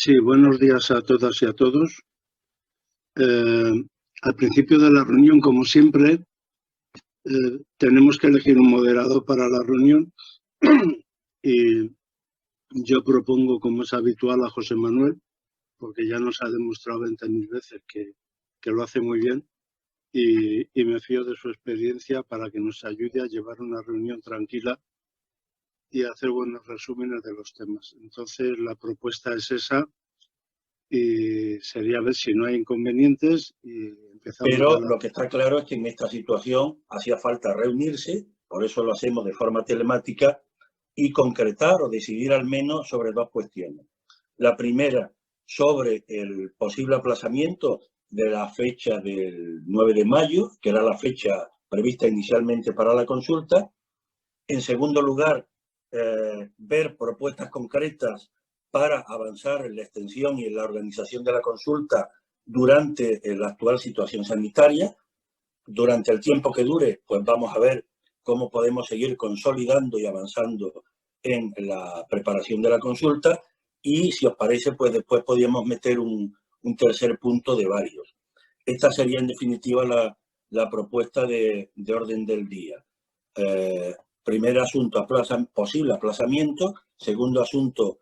Sí, buenos días a todas y a todos. Eh, Al principio de la reunión, como siempre, tenemos que elegir un moderador para la reunión y yo propongo, como es habitual, a José Manuel, porque ya nos ha demostrado 20.000 veces que lo hace muy bien y me fío de su experiencia para que nos ayude a llevar una reunión tranquila y hacer buenos resúmenes de los temas. Entonces, la propuesta es esa. Y sería ver si no hay inconvenientes y empezamos ya Pero lo que está claro es que en esta situación hacía falta reunirse, por eso lo hacemos de forma telemática, y concretar o decidir al menos sobre dos cuestiones. La primera, sobre el posible aplazamiento de la fecha del 9 de mayo, que era la fecha prevista inicialmente para la consulta. En segundo lugar, ver propuestas concretas para avanzar en la extensión y en la organización de la consulta durante la actual situación sanitaria. Durante el tiempo que dure, pues vamos a ver cómo podemos seguir consolidando y avanzando en la preparación de la consulta y, si os parece, pues después podríamos meter un tercer punto de varios. Esta sería, en definitiva, la propuesta de orden del día. Primer asunto, posible aplazamiento. Segundo asunto,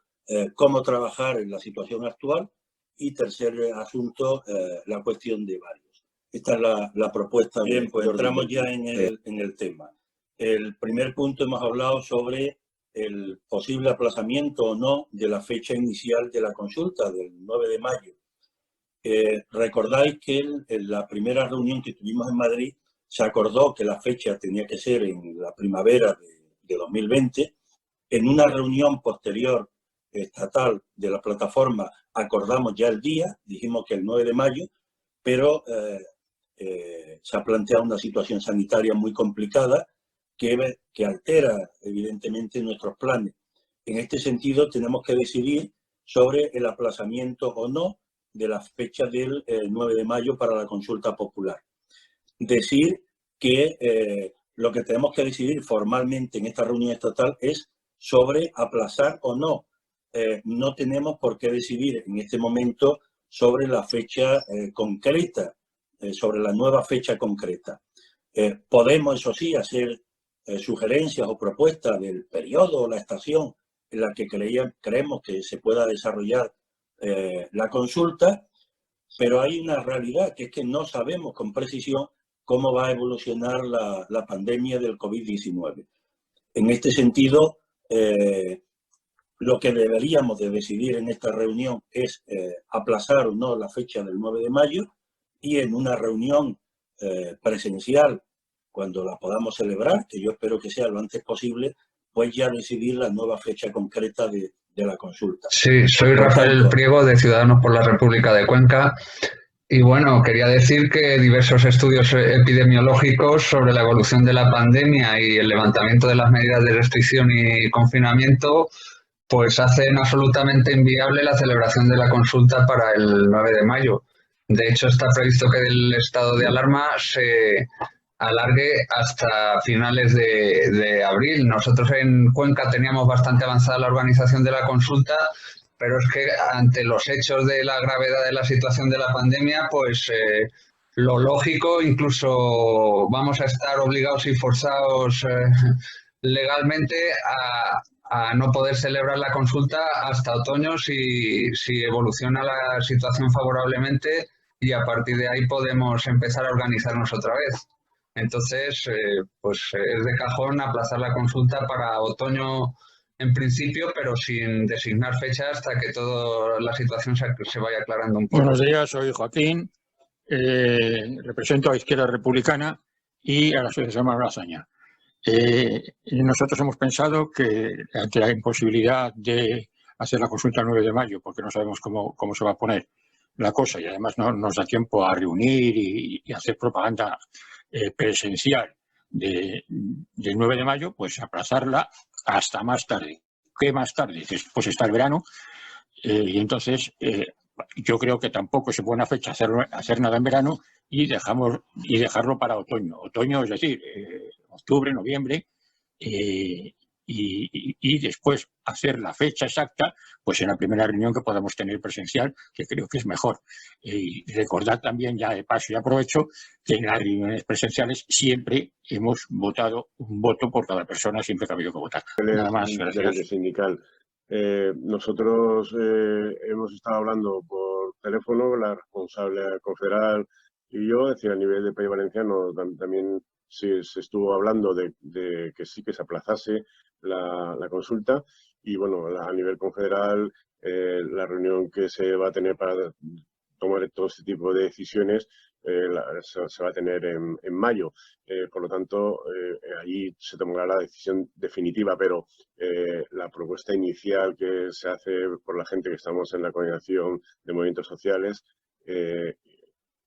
cómo trabajar en la situación actual. Y tercer asunto, la cuestión de varios. Esta es la propuesta. Bien, pues entramos ya en el tema. El primer punto, hemos hablado sobre el posible aplazamiento o no de la fecha inicial de la consulta, del 9 de mayo. Recordáis que en la primera reunión que tuvimos en Madrid se acordó que la fecha tenía que ser en la primavera de 2020. En una reunión posterior estatal de la plataforma acordamos ya el día, dijimos que el 9 de mayo, pero se ha planteado una situación sanitaria muy complicada que altera evidentemente nuestros planes. En este sentido, tenemos que decidir sobre el aplazamiento o no de la fecha del 9 de mayo para la consulta popular. Decir que lo que tenemos que decidir formalmente en esta reunión estatal es sobre aplazar o no. No tenemos por qué decidir en este momento sobre la fecha concreta, sobre la nueva fecha concreta. Podemos, eso sí, hacer sugerencias o propuestas del periodo o la estación en la que creemos que se pueda desarrollar la consulta, pero hay una realidad, que es que no sabemos con precisión cómo va a evolucionar la pandemia del COVID-19. En este sentido, lo que deberíamos de decidir en esta reunión es aplazar o no la fecha del 9 de mayo y en una reunión presencial, cuando la podamos celebrar, que yo espero que sea lo antes posible, pues ya decidir la nueva fecha concreta de la consulta. Sí, soy Rafael Priego, de Ciudadanos por la República de Cuenca. Y bueno, quería decir que diversos estudios epidemiológicos sobre la evolución de la pandemia y el levantamiento de las medidas de restricción y confinamiento pues hacen absolutamente inviable la celebración de la consulta para el 9 de mayo. De hecho, está previsto que el estado de alarma se alargue hasta finales de abril. Nosotros en Cuenca teníamos bastante avanzada la organización de la consulta, pero es que ante los hechos de la gravedad de la situación de la pandemia, pues lo lógico, incluso vamos a estar obligados y forzados legalmente a no poder celebrar la consulta hasta otoño si evoluciona la situación favorablemente, y a partir de ahí podemos empezar a organizarnos otra vez. Entonces, pues es de cajón aplazar la consulta para otoño en principio, pero sin designar fecha hasta que toda la situación se vaya aclarando un poco. Buenos días, soy Joaquín, represento a Izquierda Republicana y a la Asociación Malasaña. Nosotros hemos pensado que ante la imposibilidad de hacer la consulta el 9 de mayo, porque no sabemos cómo se va a poner la cosa, y además no nos da tiempo a reunir y hacer propaganda presencial del 9 de mayo, pues aplazarla hasta más tarde. ¿Qué más tarde? Pues está el verano, y entonces yo creo que tampoco es buena fecha hacer nada en verano y dejarlo para otoño. Otoño, es decir, octubre, noviembre, y y después hacer la fecha exacta, pues en la primera reunión que podamos tener presencial, que creo que es mejor. Y recordar también, ya de paso y aprovecho, que en las reuniones presenciales siempre hemos votado un voto por cada persona, siempre que ha habido que votar. Nada más, gracias. Sindical. Nosotros hemos estado hablando por teléfono, la responsable confederal y yo, es decir, a nivel de País Valenciano también se estuvo hablando de que sí que se aplazase la consulta, y bueno, a nivel confederal la reunión que se va a tener para tomar todo este tipo de decisiones se va a tener en mayo. Por lo tanto, allí se tomará la decisión definitiva, pero la propuesta inicial que se hace por la gente que estamos en la coordinación de movimientos sociales,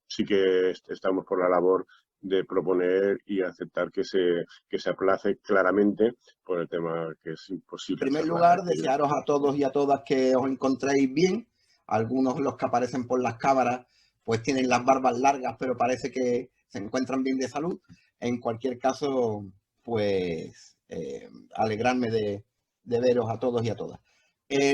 sí que estamos por la labor de proponer y aceptar que se aplace claramente por el tema que es imposible. En primer lugar, desearos a todos y a todas que os encontréis bien. Algunos, los que aparecen por las cámaras, pues tienen las barbas largas, pero parece que se encuentran bien de salud. En cualquier caso, pues alegrarme de veros a todos y a todas.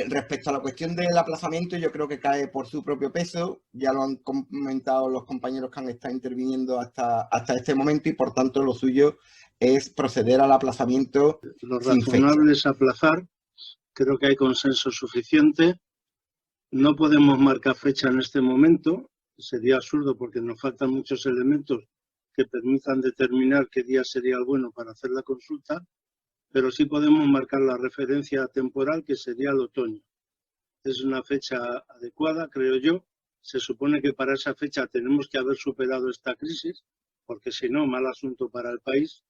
Respecto a la cuestión del aplazamiento, yo creo que cae por su propio peso. Ya lo han comentado los compañeros que han estado interviniendo hasta este momento, y por tanto lo suyo es proceder al aplazamiento. Lo razonable es aplazar. Creo que hay consenso suficiente. No podemos marcar fecha en este momento. Sería absurdo porque nos faltan muchos elementos que permitan determinar qué día sería el bueno para hacer la consulta. Pero sí podemos marcar la referencia temporal, que sería el otoño. Es una fecha adecuada, creo yo. Se supone que para esa fecha tenemos que haber superado esta crisis, porque si no, mal asunto para el país.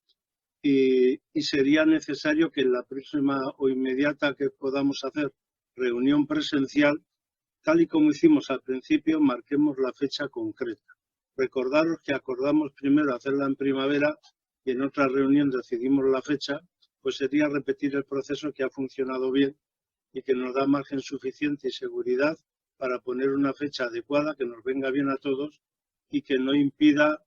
Y sería necesario que en la próxima o inmediata que podamos hacer reunión presencial, tal y como hicimos al principio, marquemos la fecha concreta. Recordaros que acordamos primero hacerla en primavera y en otra reunión decidimos la fecha. Pues sería repetir el proceso que ha funcionado bien y que nos da margen suficiente y seguridad para poner una fecha adecuada que nos venga bien a todos y que no impida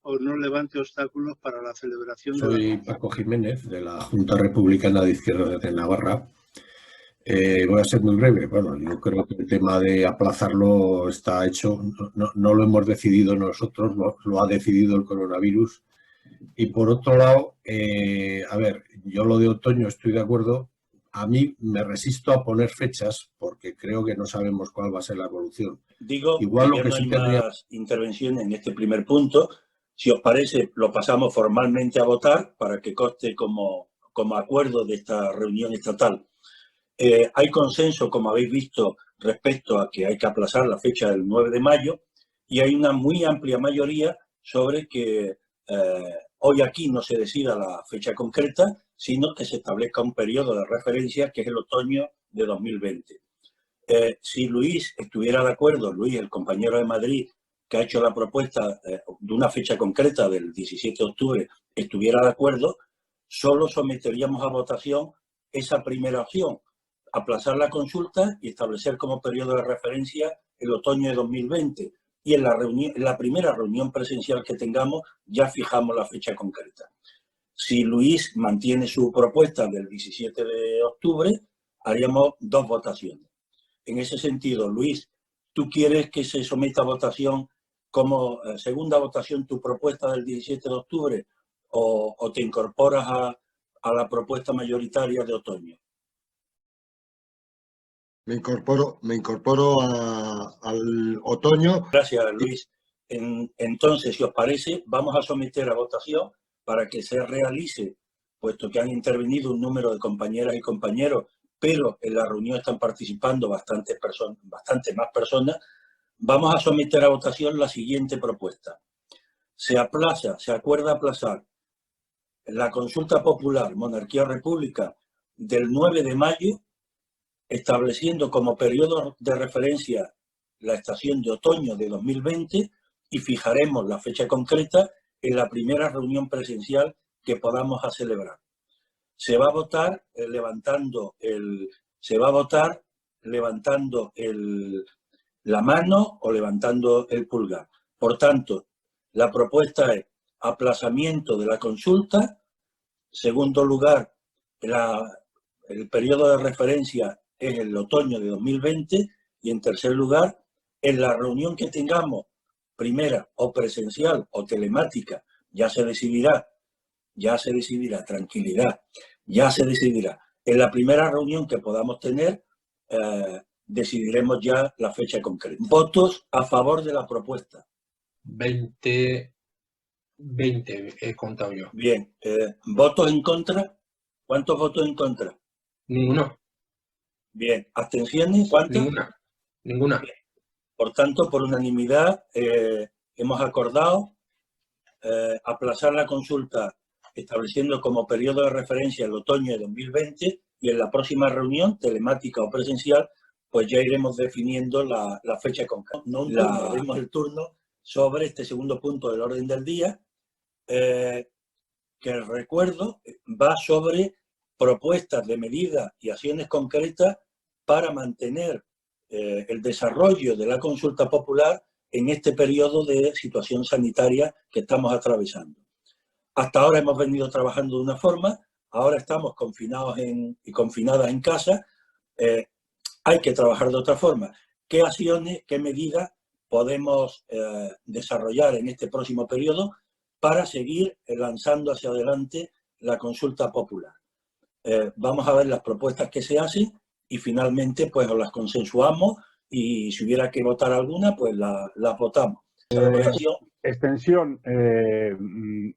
o no levante obstáculos para la celebración. Soy Paco Jiménez, de la Junta Republicana de Izquierda de Navarra. Voy a ser muy breve. Bueno, yo creo que el tema de aplazarlo está hecho. No lo hemos decidido nosotros, lo ha decidido el coronavirus. Y por otro lado, a ver, yo lo de otoño estoy de acuerdo. A mí me resisto a poner fechas porque creo que no sabemos cuál va a ser la evolución. Digo, igual lo que no sí hay tendría... más intervenciones en este primer punto. Si os parece, lo pasamos formalmente a votar para que conste como acuerdo de esta reunión estatal. Hay consenso, como habéis visto, respecto a que hay que aplazar la fecha del 9 de mayo y hay una muy amplia mayoría sobre que hoy aquí no se decida la fecha concreta, sino que se establezca un periodo de referencia que es el otoño de 2020. Si Luis estuviera de acuerdo, Luis, el compañero de Madrid, que ha hecho la propuesta de una fecha concreta del 17 de octubre, estuviera de acuerdo, solo someteríamos a votación esa primera opción, aplazar la consulta y establecer como periodo de referencia el otoño de 2020. Y en la primera reunión presencial que tengamos ya fijamos la fecha concreta. Si Luis mantiene su propuesta del 17 de octubre, haríamos 2 votaciones. En ese sentido, Luis, ¿tú quieres que se someta a votación como segunda votación tu propuesta del 17 de octubre o te incorporas a la propuesta mayoritaria de otoño? Me incorporo al otoño. Gracias, Luis. Entonces, si os parece, vamos a someter a votación para que se realice, puesto que han intervenido un número de compañeras y compañeros, pero en la reunión están participando bastante más personas. Vamos a someter a votación la siguiente propuesta. Se acuerda aplazar la consulta popular Monarquía o República del 9 de mayo, estableciendo como periodo de referencia la estación de otoño de 2020 y fijaremos la fecha concreta en la primera reunión presencial que podamos celebrar. Se va a votar levantando la mano o levantando el pulgar. Por tanto, la propuesta es aplazamiento de la consulta. Segundo lugar, el periodo de referencia es el otoño de 2020 y, en tercer lugar, en la reunión que tengamos, primera o presencial o telemática, ya se decidirá, tranquilidad, ya se decidirá. En la primera reunión que podamos tener, decidiremos ya la fecha concreta. Votos a favor de la propuesta. 20 he contado yo. Bien. ¿Votos en contra? ¿Cuántos votos en contra? Ninguno. Bien. ¿Abstenciones? ¿Cuántas? Ninguna. Bien. Por tanto, por unanimidad, hemos acordado aplazar la consulta, estableciendo como periodo de referencia el otoño de 2020, y en la próxima reunión, telemática o presencial, pues ya iremos definiendo la fecha concreta. Haremos el turno sobre este segundo punto del orden del día, que recuerdo va sobre propuestas de medidas y acciones concretas para mantener el desarrollo de la consulta popular en este periodo de situación sanitaria que estamos atravesando. Hasta ahora hemos venido trabajando de una forma, ahora estamos confinados y confinadas en casa, hay que trabajar de otra forma. ¿Qué acciones, qué medidas podemos desarrollar en este próximo periodo para seguir lanzando hacia adelante la consulta popular? Vamos a ver las propuestas que se hacen y finalmente pues las consensuamos, y si hubiera que votar alguna, pues la votamos. Extensión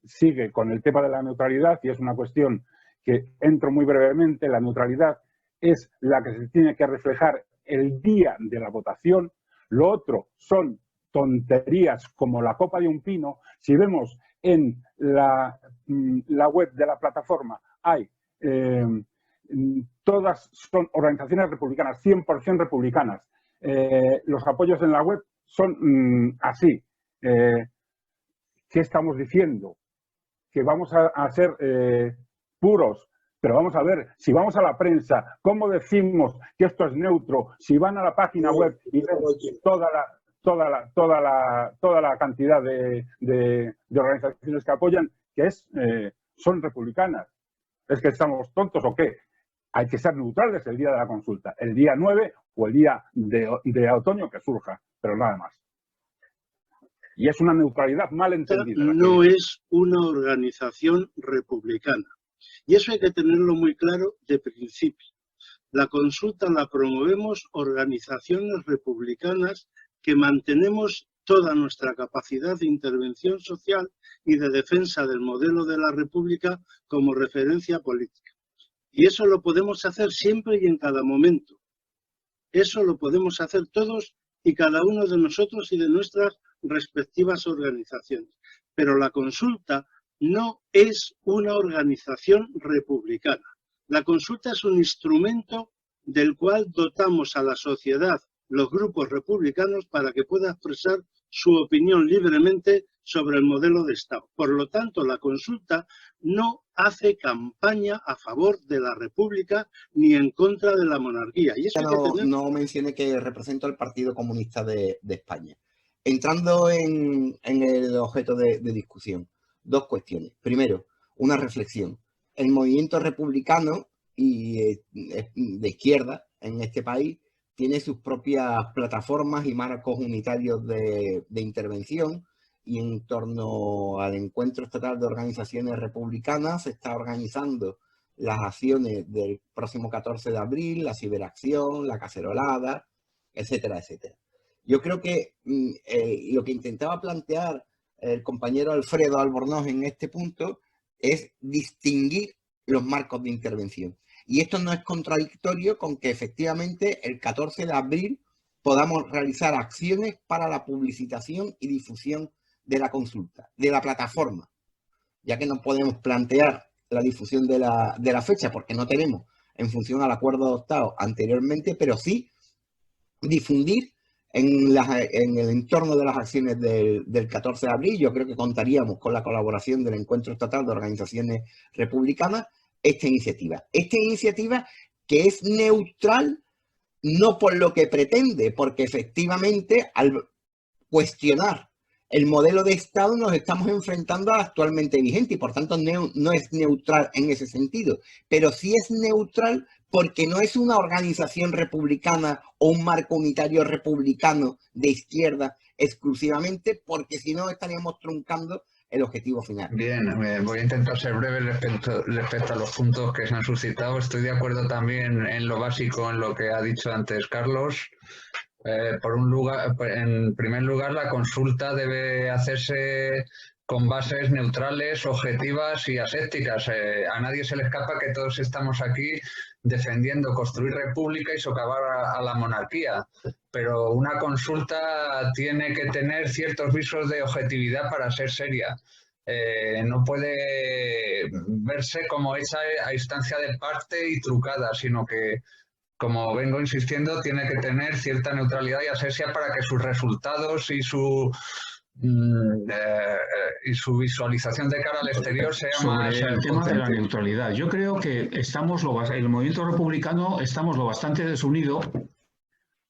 sigue con el tema de la neutralidad, y es una cuestión que entro muy brevemente. La neutralidad es la que se tiene que reflejar el día de la votación. Lo otro son tonterías como la copa de un pino. Si vemos en la web de la plataforma, hay todas son organizaciones republicanas, 100% republicanas. Los apoyos en la web son así. ¿Qué estamos diciendo? Que vamos a ser puros, pero vamos a ver, si vamos a la prensa, ¿cómo decimos que esto es neutro? Si van a la página web y ven toda la cantidad de organizaciones que apoyan, que son republicanas. ¿Es que estamos tontos o qué? Hay que ser neutrales el día de la consulta, el día 9 o el día de otoño que surja, pero nada más. Y es una neutralidad mal entendida. No es una organización republicana. Y eso hay que tenerlo muy claro de principio. La consulta la promovemos organizaciones republicanas que mantenemos toda nuestra capacidad de intervención social y de defensa del modelo de la República como referencia política. Y eso lo podemos hacer siempre y en cada momento. Eso lo podemos hacer todos y cada uno de nosotros y de nuestras respectivas organizaciones. Pero la consulta no es una organización republicana. La consulta es un instrumento del cual dotamos a la sociedad, los grupos republicanos, para que pueda expresar su opinión libremente sobre el modelo de Estado. Por lo tanto, la consulta no hace campaña a favor de la República ni en contra de la monarquía. Y eso no mencioné que represento al Partido Comunista de España. Entrando en el objeto de discusión, dos cuestiones. Primero, una reflexión. El movimiento republicano y de izquierda en este país tiene sus propias plataformas y marcos unitarios de intervención, y en torno al Encuentro Estatal de Organizaciones Republicanas se está organizando las acciones del próximo 14 de abril, la ciberacción, la cacerolada, etcétera, etcétera. Yo creo que lo que intentaba plantear el compañero Alfredo Albornoz en este punto es distinguir los marcos de intervención. Y esto no es contradictorio con que efectivamente el 14 de abril podamos realizar acciones para la publicitación y difusión de la consulta, de la plataforma, ya que no podemos plantear la difusión de la fecha porque no tenemos, en función al acuerdo adoptado anteriormente, pero sí difundir en el entorno de las acciones del 14 de abril. Yo creo que contaríamos con la colaboración del Encuentro Estatal de Organizaciones Republicanas esta iniciativa que es neutral, no por lo que pretende, porque efectivamente al cuestionar el modelo de Estado nos estamos enfrentando al actualmente vigente y por tanto no es neutral en ese sentido, pero sí es neutral porque no es una organización republicana o un marco unitario republicano de izquierda exclusivamente, porque si no estaríamos truncando el objetivo final. Bien, voy a intentar ser breve respecto a los puntos que se han suscitado. Estoy de acuerdo también en lo básico, en lo que ha dicho antes Carlos. En primer lugar, la consulta debe hacerse con bases neutrales, objetivas y asépticas. A nadie se le escapa que todos estamos aquí defendiendo construir república y socavar a la monarquía. Pero una consulta tiene que tener ciertos visos de objetividad para ser seria. No puede verse como hecha a instancia de parte y trucada, sino que, como vengo insistiendo, tiene que tener cierta neutralidad y asepsia para que sus resultados y su visualización de cara al exterior sea más... Sobre el tema de la neutralidad, yo creo que el movimiento republicano estamos lo bastante desunido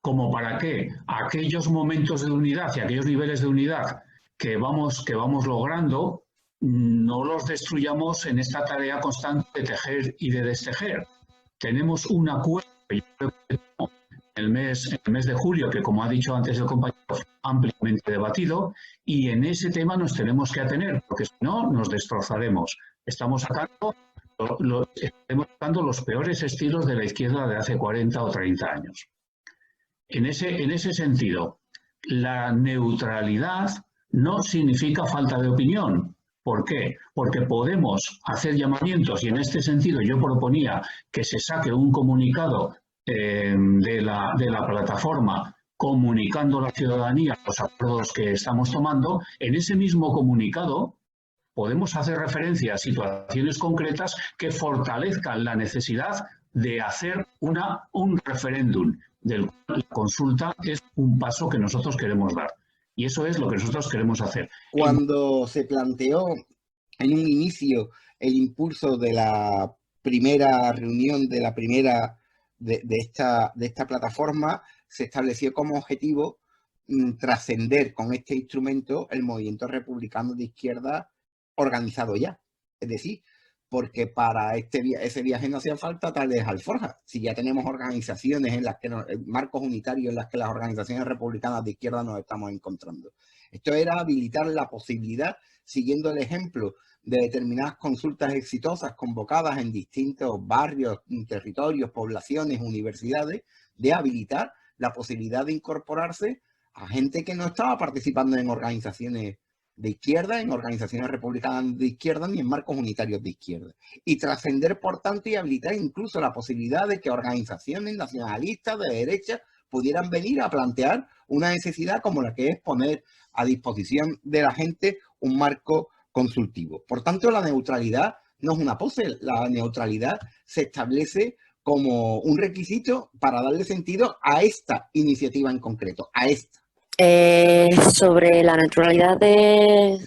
como para que aquellos momentos de unidad y aquellos niveles de unidad que vamos logrando no los destruyamos en esta tarea constante de tejer y de destejer. Tenemos un acuerdo en el mes de julio, que como ha dicho antes el compañero, ampliamente debatido, y en ese tema nos tenemos que atener, porque si no nos destrozaremos. Estamos sacando los peores estilos de la izquierda de hace 40 o 30 años. En ese sentido, la neutralidad no significa falta de opinión. ¿Por qué? Porque podemos hacer llamamientos y en este sentido yo proponía que se saque un comunicado de la plataforma comunicando a la ciudadanía los acuerdos que estamos tomando. En ese mismo comunicado podemos hacer referencia a situaciones concretas que fortalezcan la necesidad de hacer un referéndum, del cual la consulta es un paso que nosotros queremos dar. Y eso es lo que nosotros queremos hacer. Cuando se planteó en un inicio el impulso de la primera reunión de esta plataforma, se estableció como objetivo trascender con este instrumento el movimiento republicano de izquierda organizado ya. Es decir, porque para ese viaje no hacía falta tales alforjas. Si ya tenemos organizaciones en las que marcos unitarios en las que las organizaciones republicanas de izquierda nos estamos encontrando. Esto era habilitar la posibilidad, siguiendo el ejemplo de determinadas consultas exitosas convocadas en distintos barrios, territorios, poblaciones, universidades, de habilitar la posibilidad de incorporarse a gente que no estaba participando en organizaciones de izquierda, en organizaciones republicanas de izquierda, ni en marcos unitarios de izquierda. Y trascender, por tanto, y habilitar incluso la posibilidad de que organizaciones nacionalistas de derecha pudieran venir a plantear una necesidad como la que es poner a disposición de la gente un marco consultivo. Por tanto, la neutralidad no es una pose, la neutralidad se establece como un requisito para darle sentido a esta iniciativa en concreto, a esta. Sobre la neutralidad del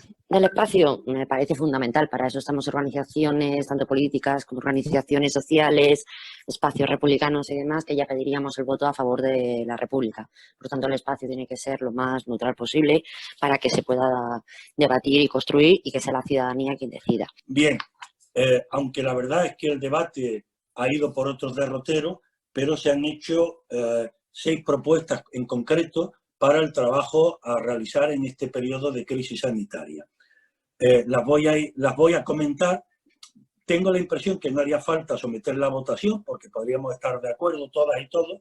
espacio, me parece fundamental. Para eso estamos organizaciones, tanto políticas como organizaciones sociales, espacios republicanos y demás, que ya pediríamos el voto a favor de la República. Por tanto, el espacio tiene que ser lo más neutral posible para que se pueda debatir y construir y que sea la ciudadanía quien decida. Bien, aunque la verdad es que el debate ha ido por otros derroteros, pero se han hecho 6 propuestas en concreto para el trabajo a realizar en este periodo de crisis sanitaria. Las voy a comentar. Tengo la impresión que no haría falta someterla a votación, porque podríamos estar de acuerdo todas y todos.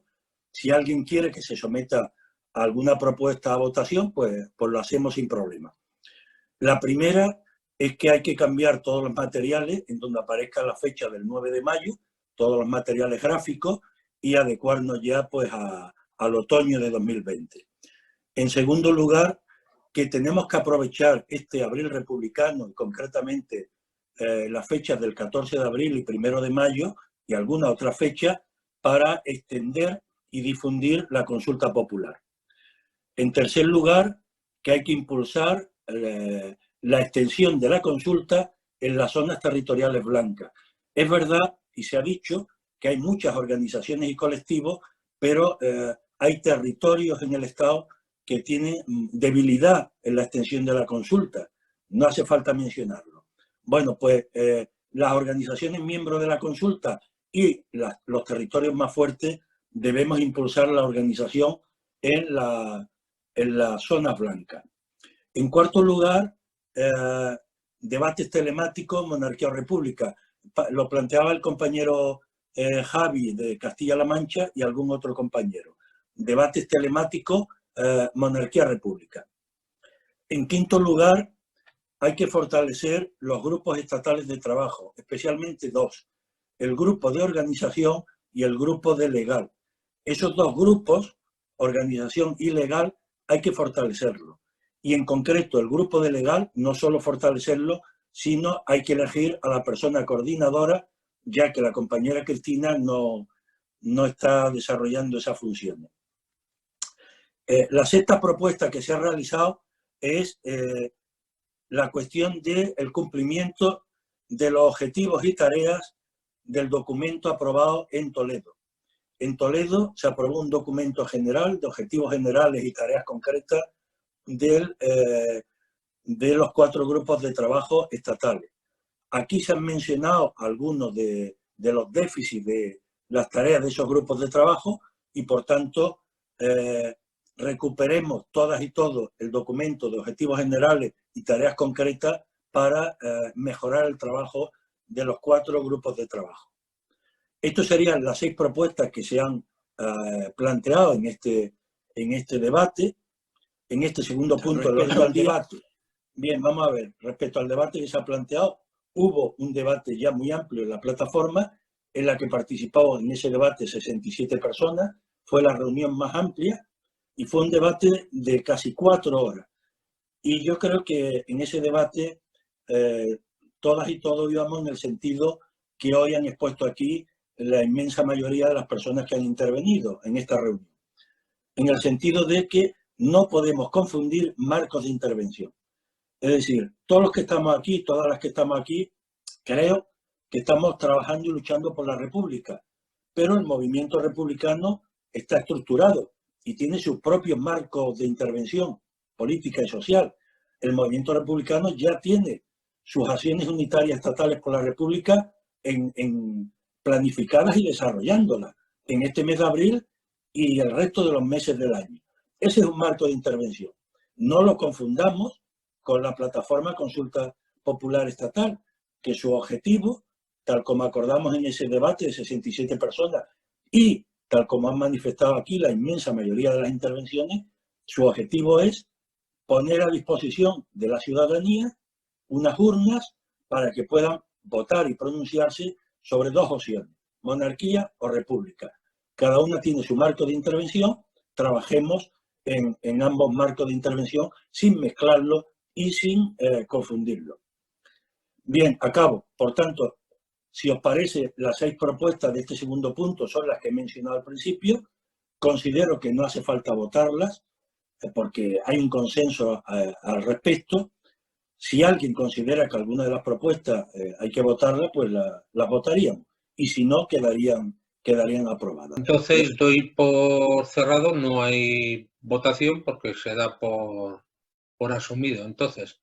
Si alguien quiere que se someta a alguna propuesta a votación, pues lo hacemos sin problema. La primera es que hay que cambiar todos los materiales en donde aparezca la fecha del 9 de mayo, todos los materiales gráficos, y adecuarnos ya pues al otoño de 2020. En segundo lugar, que tenemos que aprovechar este abril republicano y concretamente las fechas del 14 de abril y 1 de mayo y alguna otra fecha para extender y difundir la consulta popular. En tercer lugar, que hay que impulsar la extensión de la consulta en las zonas territoriales blancas. Es verdad, y se ha dicho, que hay muchas organizaciones y colectivos, pero hay territorios en el Estado que tienen debilidad en la extensión de la consulta. No hace falta mencionarlo. Bueno, pues las organizaciones miembros de la consulta y los territorios más fuertes debemos impulsar la organización en las zonas blancas. En cuarto lugar, debates telemáticos, monarquía o república. Lo planteaba el compañero Javi de Castilla-La Mancha y algún otro compañero. Debates telemáticos, monarquía o república. En quinto lugar, hay que fortalecer los grupos estatales de trabajo, especialmente dos: el grupo de organización y el grupo de legal. Esos dos grupos, organización y legal, hay que fortalecerlo. Y en concreto el grupo de legal, no solo fortalecerlo, sino hay que elegir a la persona coordinadora, ya que la compañera Cristina no está desarrollando esas funciones. La sexta propuesta que se ha realizado es la cuestión del cumplimiento de los objetivos y tareas del documento aprobado en Toledo. En Toledo se aprobó un documento general de objetivos generales y tareas concretas de los 4 grupos de trabajo estatales. Aquí se han mencionado algunos de los déficits de las tareas de esos grupos de trabajo y, por tanto, recuperemos todas y todos el documento de objetivos generales y tareas concretas para mejorar el trabajo de los 4 grupos de trabajo. Estas serían las 6 propuestas que se han planteado en este debate. En este segundo punto, respecto al debate. Bien, vamos a ver. Respecto al debate que se ha planteado, hubo un debate ya muy amplio en la plataforma, en la que participaron en ese debate 67 personas. Fue la reunión más amplia y fue un debate de casi 4 horas. Y yo creo que en ese debate todas y todos íbamos en el sentido que hoy han expuesto aquí la inmensa mayoría de las personas que han intervenido en esta reunión. En el sentido de que no podemos confundir marcos de intervención. Es decir, todos los que estamos aquí, todas las que estamos aquí, creo que estamos trabajando y luchando por la República. Pero el movimiento republicano está estructurado y tiene sus propios marcos de intervención política y social. El movimiento republicano ya tiene sus acciones unitarias estatales por la República planificadas y desarrollándolas en este mes de abril y el resto de los meses del año. Ese es un marco de intervención. No lo confundamos con la plataforma Consulta Popular Estatal, que su objetivo, tal como acordamos en ese debate de 67 personas y tal como han manifestado aquí la inmensa mayoría de las intervenciones, su objetivo es poner a disposición de la ciudadanía unas urnas para que puedan votar y pronunciarse sobre 2 opciones, monarquía o república. Cada una tiene su marco de intervención, trabajemos en ambos marcos de intervención sin mezclarlo y sin confundirlo. Bien, acabo. Por tanto, si os parece, las 6 propuestas de este segundo punto son las que he mencionado al principio. Considero que no hace falta votarlas porque hay un consenso al respecto. Si alguien considera que alguna de las propuestas hay que votarlas, pues las votaríamos. Y si no, quedarían aprobadas. Entonces doy por cerrado, no hay votación porque se da por asumido. Entonces,